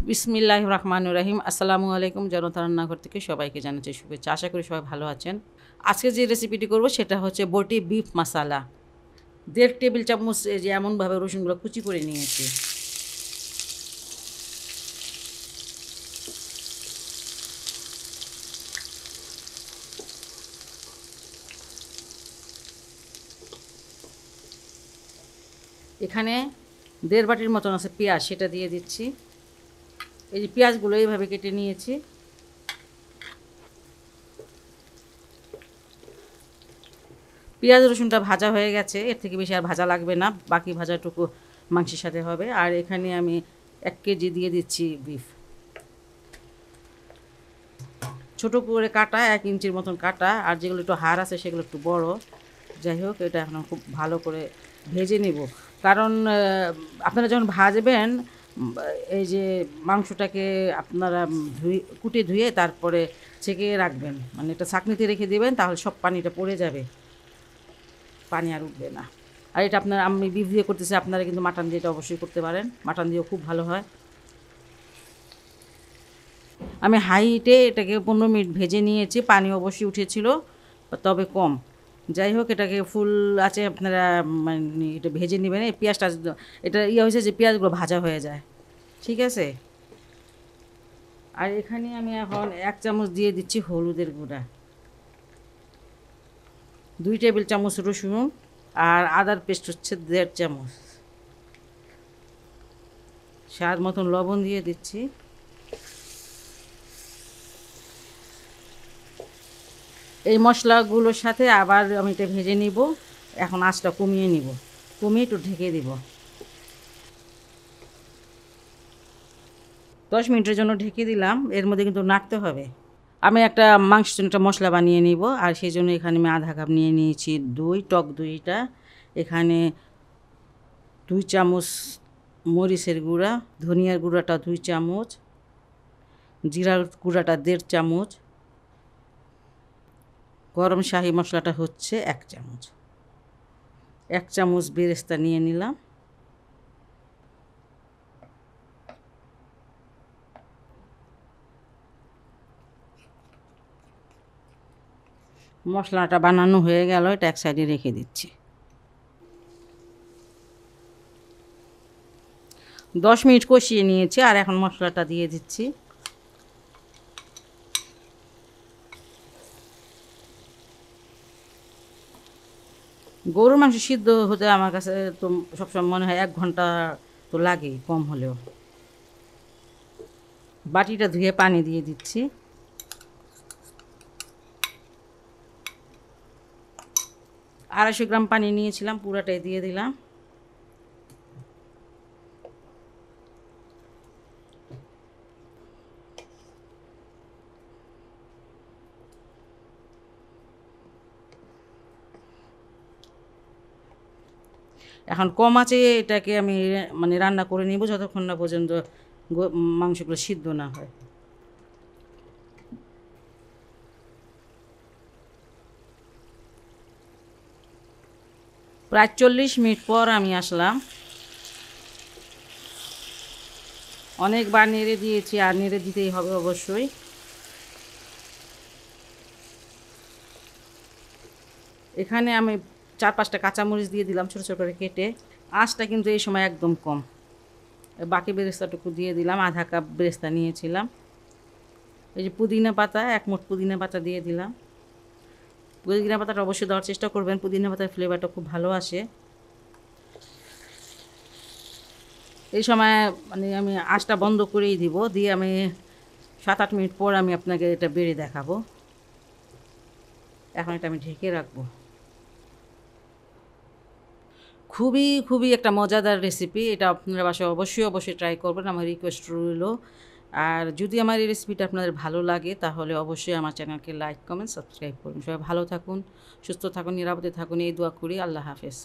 বিসমিল্লাহির রহমানির রহিম। আসসালামু আলাইকুম। জনতার রান্নাঘর থেকে সবাইকে জানাচ্ছি শুভেচ্ছা। আশা করি সবাই ভালো আছেন। আজকে যে রেসিপিটি করব সেটা হচ্ছে বটি বিফ মশালা। 1.5 টেবিল চামচ এই যে এমনভাবে রসুনগুলো কুচি করে নিয়েছি। এখানে 1.5 বাটির মতন আছে পেঁয়াজ, সেটা দিয়ে দিচ্ছি। এই যে পেঁয়াজগুলো এইভাবে কেটে নিয়েছি। পেঁয়াজ রসুনটা ভাজা হয়ে গেছে, এর থেকে বেশি আর ভাজা লাগবে না, বাকি ভাজাটুকু মাংসের সাথে হবে। আর এখানে আমি 1 কেজি দিয়ে দিচ্ছি বিফ, ছোটো করে কাটা, 1 ইঞ্চির মতন কাটা। আর যেগুলো একটু হাড় আছে সেগুলো একটু বড়। যাই হোক, এটা এখন খুব ভালো করে ভেজে নেব, কারণ আপনারা যখন ভাজবেন এই যে মাংসটাকে আপনারা কুটে ধুয়ে তারপরে ছেঁকে রাখবেন, মানে এটা ছাঁকনিতে রেখে দেবেন, তাহলে সব পানিটা পড়ে যাবে, পানি আর উঠবে না। আর এটা আপনারা, আমি বিফ দিয়ে করতেছি, আপনারা কিন্তু মাটন দিয়ে এটা অবশ্যই করতে পারেন, মাটন দিয়েও খুব ভালো হয়। আমি হাই হিটে এটাকে 15 মিনিট ভেজে নিয়েছি, পানি অবশ্যই উঠেছিল, তবে কম। যাই হোক, এটাকে ফুল আছে আপনারা মানে এটা ভেজে নেবেন। এই পেঁয়াজটা এটা হয়েছে যে পেঁয়াজগুলো ভাজা হয়ে যায়, ঠিক আছে। আর এখানে আমি এখন 1 চামচ দিয়ে দিচ্ছি হলুদের গুঁড়া, 2 টেবিল চামচ রসুন, আর আদার পেস্ট হচ্ছে 1.5 চামচ, স্বাদ মতন লবণ দিয়ে দিচ্ছি। এই মশলাগুলোর সাথে আবার আমি এটা ভেজে নিব। এখন আঁচটা কমিয়ে নিব, কমিয়ে একটু ঢেকে দিব। 10 মিনিটের জন্য ঢেকে দিলাম। এর মধ্যে কিন্তু নাড়তে হবে। আমি একটা মাংসের জন্য একটা মশলা বানিয়ে নিব, আর সেই জন্য এখানে আমি আধা কাপ নিয়ে নিয়েছি দই, টক দইটা। এখানে 2 চামচ মরিচের গুঁড়া, ধনিয়ার গুঁড়াটা 2 চামচ, জিরার গুঁড়াটা 1.5 চামচ, গরম শাহি মশলাটা হচ্ছে 1 চামচ, 1 চামচ বেরেস্তা নিয়ে নিলাম। মশলাটা বানানো হয়ে গেল, এটা এক সাইডে রেখে দিচ্ছি। 10 মিনিট কষিয়ে নিয়েছি, আর এখন মশলাটা দিয়ে দিচ্ছি। গরুর মাংস সিদ্ধ হতে আমার কাছে তো সবসময় মনে হয় 1 ঘন্টা তো লাগেই, কম হলেও। বাটিটা ধুয়ে পানি দিয়ে দিচ্ছি। আড়াইশো গ্রাম পানি নিয়েছিলাম, পুরাটাই দিয়ে দিলাম। এখন কম আছে এটাকে আমি মানে রান্না করে নিব, যতক্ষণ না পর্যন্ত মাংসগুলো সিদ্ধ না হয়। প্রায় 40 মিনিট পর আমি আসলাম। অনেকবার নেড়ে দিয়েছি, আর নেড়ে দিতেই হবে অবশ্যই। এখানে আমি 4-5টা কাঁচামরিচ দিয়ে দিলাম, ছোটো ছোটো করে কেটে। আঁচটা কিন্তু এই সময় একদম কম। বাকি বেরেস্তাটুকু দিয়ে দিলাম, আধা কাপ বেরেস্তা নিয়েছিলাম। এই যে পুদিনা পাতা, 1 মুঠ পুদিনা পাতা দিয়ে দিলাম। পুদিনা পাতাটা অবশ্যই দেওয়ার চেষ্টা করবেন, পুদিনা পাতার ফ্লেভারটা খুব ভালো আসে। এই সময় মানে আমি আঁচটা বন্ধ করেই দিব, দিয়ে আমি 7-8 মিনিট পর আমি আপনাকে এটা বেড়ে দেখাবো। এখন এটা আমি ঢেকে রাখবো। খুবই খুবই একটা মজাদার রেসিপি, এটা আপনারা বাসায় অবশ্যই ট্রাই করবেন, আমার রিকোয়েস্ট রইল। আর যদি আমার এই রেসিপিটা আপনাদের ভালো লাগে, তাহলে অবশ্যই আমার চ্যানেলকে লাইক, কমেন্ট, সাবস্ক্রাইব করুন। সবাই ভালো থাকুন, সুস্থ থাকুন, নিরাপদে থাকুন, এই দোয়া করি। আল্লাহ হাফেজ।